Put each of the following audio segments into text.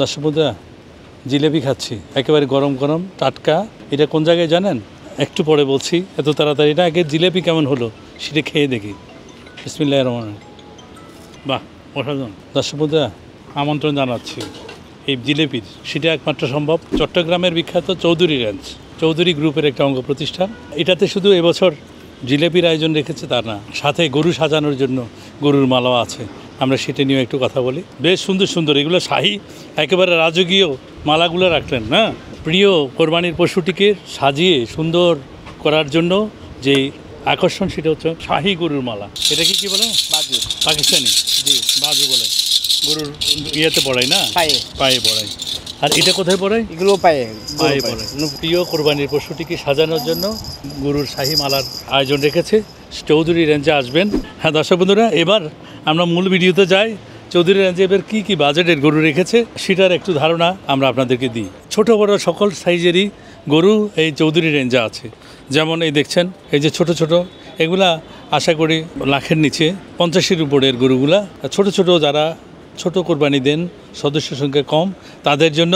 দর্শক বন্ধুরা, জিলেপি খাচ্ছি একেবারে গরম গরম টাটকা। এটা কোন জায়গায় জানেন? একটু পরে বলছি, এত তাড়াতাড়ি না। আগে জিলেপি কেমন হলো সেটা খেয়ে দেখি। বিসমিল্লাহির রহমানির রহিম। বাহ, অসাধারণ। দর্শক বন্ধুরা, আমন্ত্রণ জানাচ্ছি এই জিলেপির। সেটা একমাত্র সম্ভব চট্টগ্রামের বিখ্যাত চৌধুরী রেঞ্জ, চৌধুরী গ্রুপের একটা অঙ্গ প্রতিষ্ঠান। এটাতে শুধু এবছর জিলেপির আয়োজন রেখেছে তা না, সাথে গরু সাজানোর জন্য গরুর মালাও আছে। আমরা সেটা নিয়ে একটু কথা বলি। বেশ সুন্দর সুন্দর এগুলো শাহী, একেবারে রাজকীয় মালাগুলো রাখলেন না। প্রিয় কোরবানির পশুটিকে সাজিয়ে সুন্দর করার জন্য যে আকর্ষণ, সেটা হচ্ছে শাহী গরুর মালা। এটা কি বলে? বাজু, পাকিস্তানি। জি, বাজু বলে। গরুর ইয়েতে পড়াই না, পায়ে পায়ে পড়াই। আর এটা কোথায় পড়াই? এগুলো পায়ে পায়ে পড়াই। প্রিয় কোরবানির পশুটিকে সাজানোর জন্য গরুর শাহী মালার আয়োজন রেখেছে। চৌধুরী রেঞ্জে আসবেন। হ্যাঁ দর্শক বন্ধুরা, এবার আমরা মূল ভিডিওতে যাই। চৌধুরী রেঞ্জে এবার কী বাজেটের গরু রেখেছে সেটার একটু ধারণা আমরা আপনাদেরকে দিই। ছোট বড় সকল সাইজেরই গরু এই চৌধুরী রেঞ্জে আছে। যেমন এই দেখছেন, এই যে ছোট ছোট, এগুলা আশা করি লাখের নিচে, 50-এর উপরের গরুগুলা। ছোট ছোট যারা ছোট কোরবানি দেন, সদস্য সংখ্যা কম, তাদের জন্য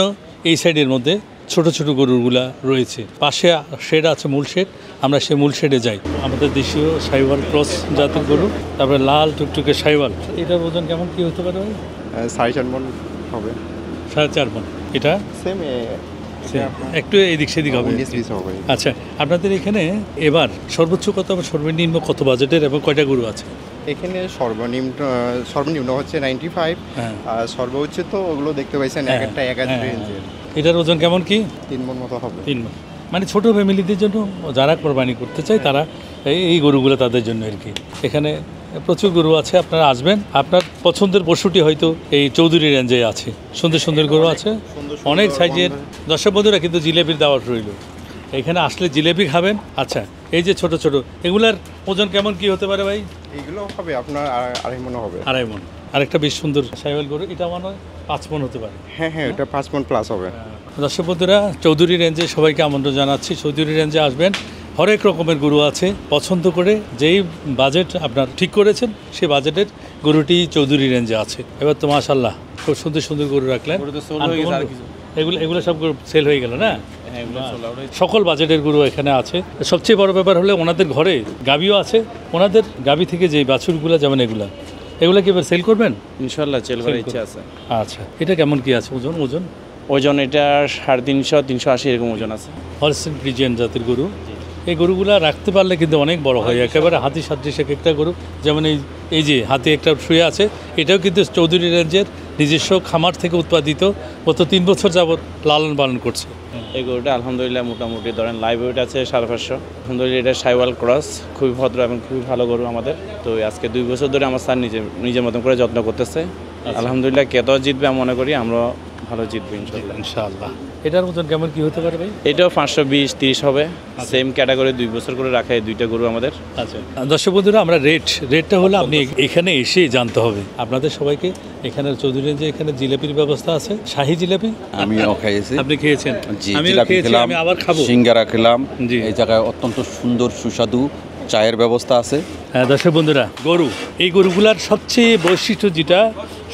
এই সাইডের মধ্যে ছোট ছোট গরুগুলা রয়েছে। পাশে শেড আছে, মূল শেড। আমরা সেই মূল শেডে যাই। আমাদের দেশীয় সাইওয়াল ক্রস জাতের গরু, তারপরে লাল টুকটুকে সাইওয়াল। এটার ওজন কেমন কি হতে পারে? 4.5 মণ হবে। 4.5 মণ। এটা সেম একটু এদিক সেদিক হবে। হবে। আচ্ছা, আপনাদের এখানে এবার সর্বোচ্চ কত, সর্বনিম্ন কত বাজেটের এবং কয়টা গরু আছে? এখানে সর্বনিম্ন হচ্ছে 95, আর সর্বোচ্চ তো ওগুলো দেখতে পাইছেন এক একটা 1 রেঞ্জের। এটার ওজন কেমন কি? 3 মণ মতো হবে। 3 মণ। মানে ছোট ফ্যামিলিদের জন্য, যারা কোরবানি করতে চায় তারা এই গরুগুলো তাদের জন্য আর কি। এখানে প্রচুর গরু আছে, আপনারা আসবেন। আপনার পছন্দের পশুটি হয়তো এই চৌধুরী রেঞ্জে আছে। সুন্দর সুন্দর গরু আছে, অনেক সাইজের। দর্শক বন্ধুরা, কিন্তু জিলেপির দাওয়াত রইল। এখানে আসলে জিলেপি খাবেন। আচ্ছা, এই যে ছোট ছোট, এগুলার ওজন কেমন কি হতে পারে ভাই? এইগুলো হবে আপনার 2.5 মণ হবে। 2.5 মণ। আরেকটা বেশ সুন্দর সাইওয়াল গরু, এটা মনে হয় 5 মণ হতে পারে। হ্যাঁ, এটা 5 মণ প্লাস হবে। দর্শক বন্ধুরা, চৌধুরী রেঞ্জে সবাইকে আমন্ত্রণ জানাচ্ছি। চৌধুরী রেঞ্জে আসবেন, হরেক রকমের গরু আছে। পছন্দ করে যেই বাজেট আপনার ঠিক করেছেন, সেই বাজেটের গরুটি চৌধুরী রেঞ্জে আছে। এবার তো মাশাআল্লাহ খুব সুন্দর সুন্দর গরু রাখলেন। এগুলো সব গরু সেল হয়ে গেল না? সকল বাজেটের গরু এখানে আছে। সবচেয়ে বড় ব্যাপার হলে ওনাদের ঘরে গাভীও আছে। ওনাদের গাভী থেকে যে বাছুরগুলো, যেমন এগুলা কি এবার সেল করবেন? ইনশাল্লাহ সেল করার ইচ্ছা আছে। আচ্ছা, এটা কেমন কি আছে ওজন? ওজন এটা 350, 380 এরকম ওজন আছে। হলস্টেইন ফ্রিজিয়ান জাতের গরু। এই গরুগুলা রাখতে পারলে কিন্তু অনেক বড় হয়, একেবারে হাতি সাদৃশ্য একটা গরু। যেমন এই যে হাতি একটা শুয়ে আছে, এটাও কিন্তু চৌধুরী রেঞ্জের নিজস্ব খামার থেকে উৎপাদিত। গত 3 বছর যাবত লালন পালন করছে। এই গরুটা আলহামদুলিল্লাহ মোটামুটি ধরেন লাইভ ওয়েট আছে 550। আলহামদুলিল্লাহ এটা সাইওয়াল ক্রস, খুবই ভদ্র এবং খুবই ভালো গরু আমাদের। তো আজকে 2 বছর ধরে আমার স্যার নিজের মতন করে যত্ন করতেছে। আলহামদুলিল্লাহ কেতো জিতবে আমি মনে করি, আমরা ভালো জিতবো ইনশাআল্লাহ। এটার ওজন কেমন কি হতে পারে ভাই? এটাও 520-30 হবে। সেম ক্যাটাগরি 2 বছর করে রাখা এই দুইটা গরু আমাদের। আচ্ছা দর্শক বন্ধুরা, আমরা রেটটা হলো আপনি এখানে এসে জানতে হবে। আপনাদের সবাইকে এখানে চৌধুরী যে এখানে জিলাপির ব্যবস্থা আছে, শাহী জিলাপি। আমিও খাইয়েছি। আপনি খেয়েছেন? আমি খেলাম, আমি আবার খাবো। সিঙ্গারা খেলাম। এই জায়গায় অত্যন্ত সুন্দর সুস্বাদু চায়ের ব্যবস্থা আছে। হ্যাঁ দর্শক বন্ধুরা, এই গরুগুলার সবচেয়ে বৈশিষ্ট্য, যেটা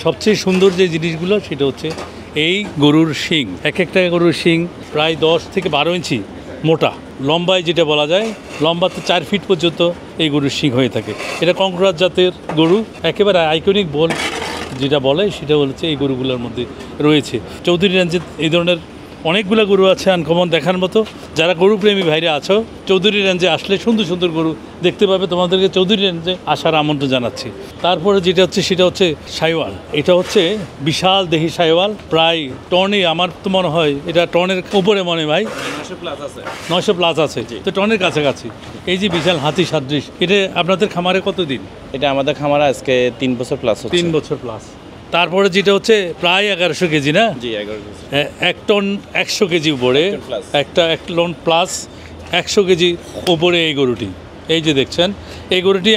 সবচেয়ে সুন্দর যে জিনিসগুলো, সেটা হচ্ছে এই গরুর শিং। একটা গরুর শিং প্রায় 10 থেকে 12 ইঞ্চি মোটা, লম্বায় যেটা বলা যায়, লম্বাতে 4 ফিট পর্যন্ত এই গরুর শিং হয়ে থাকে। এটা কঙ্করাজ জাতের গরু, একেবারে আইকনিক বল যেটা বলে, সেটা হচ্ছে এই গরুগুলোর মধ্যে রয়েছে। চৌধুরী রেঞ্জে এই ধরনের অনেকগুলো গরু আছে আনকমন দেখার মতো। যারা গরুপ্রেমী ভাইরা আছো, চৌধুরী রেঞ্জে আসলে সুন্দর সুন্দর গরু দেখতে পাবে। তোমাদেরকে চৌধুরী রেঞ্জে আসার আমন্ত্রণ জানাচ্ছি। তারপরে যেটা হচ্ছে সেটা হচ্ছে সাইওয়াল। এটা হচ্ছে বিশাল দেহি সাইওয়াল, প্রায় টনে, আমার তো মনে হয় এটা টনের উপরে, মনে ভাই 900 প্লাস আছে, তো টনের কাছাকাছি। এই যে বিশাল হাতি সাদৃশ, এটা আপনাদের খামারে কতদিন? এটা আমাদের খামারে আজকে 3 বছর প্লাস হচ্ছে। 3 বছর প্লাস। তারপরে যেটা হচ্ছে প্রায় 1100 কেজি না? জি, 11 কেজি। 1 টন 100 কেজি উপরে, 1 টন প্লাস 100 কেজি উপরে এই গরুটি। এই যে দেখছেন, এই গরুটি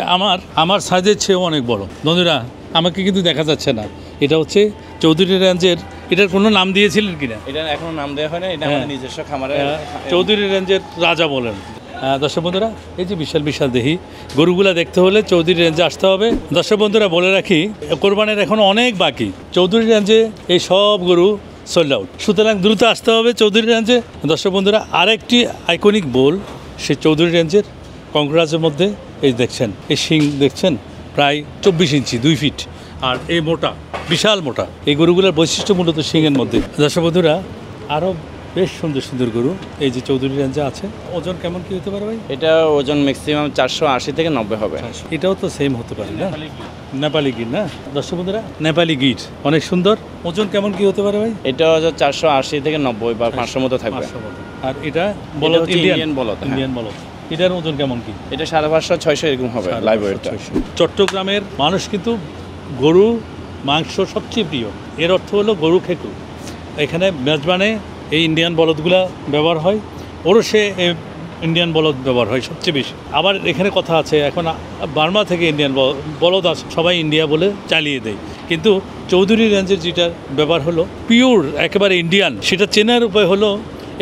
আমার সাইজের চেয়েও অনেক বড়। বন্ধুরা, আমাকে কিন্তু দেখা যাচ্ছে না। এটা হচ্ছে চৌধুরী রেঞ্জের। এটার কোনো নাম দিয়েছিলেন কিনা? এটা এখনো নাম দেওয়া হয় না, এটা আমাদের নিজস্ব খামারে। চৌধুরী রেঞ্জের রাজা বলেন। দর্শক বন্ধুরা, এই যে বিশাল বিশাল দেহি গরুগুলা দেখতে হলে চৌধুরী রেঞ্জে আসতে হবে। দর্শক বন্ধুরা, বলে রাখি, কোরবানির এখনও অনেক বাকি। চৌধুরী রেঞ্জে এই সব গরু সোল্ড আউট। সুতরাং দ্রুত আসতে হবে চৌধুরী রেঞ্জে। দর্শক বন্ধুরা, আরেকটি আইকনিক বোল সে চৌধুরী রেঞ্জের কংগ্রাসের মধ্যে এই দেখছেন, এই শিং দেখছেন প্রায় 24 ইঞ্চি 2 ফিট, আর এই মোটা, বিশাল মোটা। এই গরুগুলোর বৈশিষ্ট্য মূলত শিংয়ের মধ্যে। দর্শক বন্ধুরা, আরও বেশ সুন্দর সুন্দর গরু এই যে চৌধুরী রেঞ্জে আছে। ওজন কেমন কি হতে পারে ভাই? এটা ওজন ম্যাক্সিমাম 480 থেকে 90 হবে। এটাও তো সেম হতে পারে না? নেপালি গির না দর্শক বন্ধুরা, নেপালি গির অনেক সুন্দর। ওজন কেমন কি হতে পারে ভাই? এটা ওজন 480 থেকে 90 বা 500 মতো থাকবে। আর এটা বলদ, ইন্ডিয়ান বলদ। ইন্ডিয়ান বলদ। এটার ওজন কেমন কি? এটা 550 600 এরকম হবে লাইভ ওয়েটটা। চট্টগ্রামের মানুষ কিন্তু গরু মাংস সবচেয়ে প্রিয়। এর অর্থ হলো গরু খেটু। এখানে মেজবানে এই ইন্ডিয়ান বলদগুলা ব্যবহার হয়, ওরসে ইন্ডিয়ান বলদ ব্যবহার হয় সবচেয়ে বেশি। আবার এখানে কথা আছে, এখন বার্মা থেকে ইন্ডিয়ান বলদ আছে, সবাই ইন্ডিয়া বলে চালিয়ে দেয়। কিন্তু চৌধুরী রেঞ্জের যেটার ব্যবহার হলো পিওর একেবারে ইন্ডিয়ান, সেটা চেনার উপায় হলো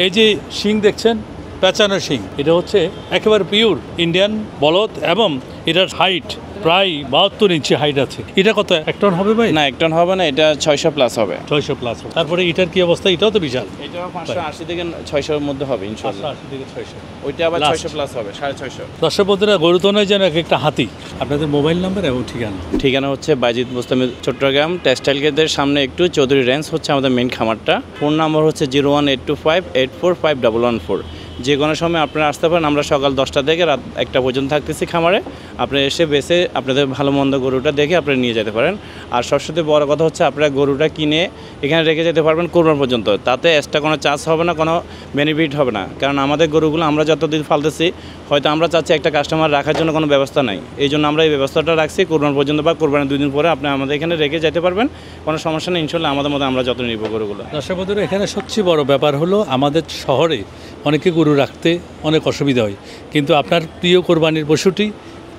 এই যে শিং দেখছেন, পেঁচানো শিং, এটা হচ্ছে একেবারে পিওর ইন্ডিয়ান বলদ, এবং এটার হাইট প্রায় 72 ইঞ্চি হাইট আছে। এটা কত, 1 টন হবে ভাই? না, 1 টন হবে না, এটা 600 প্লাস হবে। 600 প্লাস। তারপরে এটার কি অবস্থা? এটাও তো বিশাল। এটা 580 থেকে 600 এর মধ্যে হবে ইনশাআল্লাহ। 580 থেকে 600। ওইটা আবার 600 প্লাস হবে, 650। দর্শক বন্ধুরা, গরু তো নয় যেন এক একটা হাতি। আপনাদের মোবাইল নাম্বার এবং ঠিকানা? ঠিকানা হচ্ছে বাইজিদ মুস্তামি, চট্টগ্রাম টেক্সটাইল গেটের সামনে একটু, চৌধুরী রেঞ্জ হচ্ছে আমাদের মেন খামারটা। ফোন নাম্বার হচ্ছে 01825845114। যে কোনো সময় আপনারা আসতে পারেন। আমরা সকাল 10টা থেকে রাত 1টা পর্যন্ত থাকতেছি খামারে। আপনি এসে বেছে আপনাদের ভালো মন্দ গরুটা দেখে আপনারা নিয়ে যেতে পারেন। আর সবচেয়ে বড় কথা হচ্ছে, আপনারা গরুটা কিনে এখানে রেখে যেতে পারবেন কোরবান পর্যন্ত। তাতে এক্সট্রা কোনো চার্জ হবে না, কোনো বেনিফিট হবে না। কারণ আমাদের গরুগুলো আমরা যতদিন ফালতেছি, হয়তো আমরা চাচ্ছি একটা কাস্টমার রাখার জন্য কোনো ব্যবস্থা নাই, এই জন্য আমরা এই ব্যবস্থাটা রাখছি কোরবান পর্যন্ত, বা কোরবানের 2 দিন পরে আপনি আমাদের এখানে রেখে যেতে পারবেন, কোনো সমস্যা নেই ইনশাল্লাহ। আমাদের মধ্যে আমরা যত্ন নিব গরুগুলো। দর্শক বন্ধুরা, এখানে সবচেয়ে বড় ব্যাপার হলো আমাদের শহরে অনেকে গরু রাখতে অনেক অসুবিধা হয়, কিন্তু আপনার প্রিয় কোরবানির পশুটি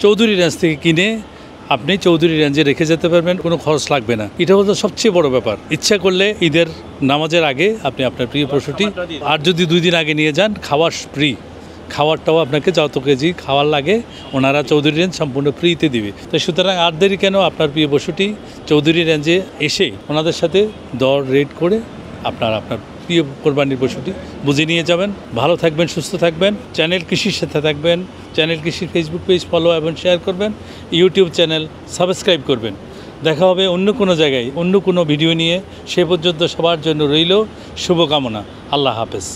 চৌধুরী রেঞ্জ থেকে কিনে আপনি চৌধুরী রেঞ্জে রেখে যেতে পারবেন, কোনো খরচ লাগবে না। এটা হলো সবচেয়ে বড় ব্যাপার। ইচ্ছা করলে ঈদের নামাজের আগে আপনি আপনার প্রিয় পশুটি, আর যদি 2 দিন আগে নিয়ে যান, খাওয়ার ফ্রি, খাওয়ারটাও আপনাকে যত কেজি খাওয়ার লাগে ওনারা চৌধুরী রেঞ্জ সম্পূর্ণ ফ্রিতে দিবে। তো সুতরাং আর দেরি কেন, আপনার প্রিয় পশুটি চৌধুরী রেঞ্জে এসে ওনাদের সাথে দর রেট করে আপনার প্রিয় কোরবানির পশুটি বুঝে নিয়ে যাবেন। ভালো থাকবেন, সুস্থ থাকবেন। চ্যানেল কৃষির সাথে থাকবেন। চ্যানেল কৃষির ফেসবুক পেজ ফলো এবং শেয়ার করবেন। ইউটিউব চ্যানেল সাবস্ক্রাইব করবেন। দেখা হবে অন্য কোনো জায়গায় অন্য কোনো ভিডিও নিয়ে। সে পর্যন্ত সবার জন্য রইল শুভকামনা। আল্লাহ হাফেজ।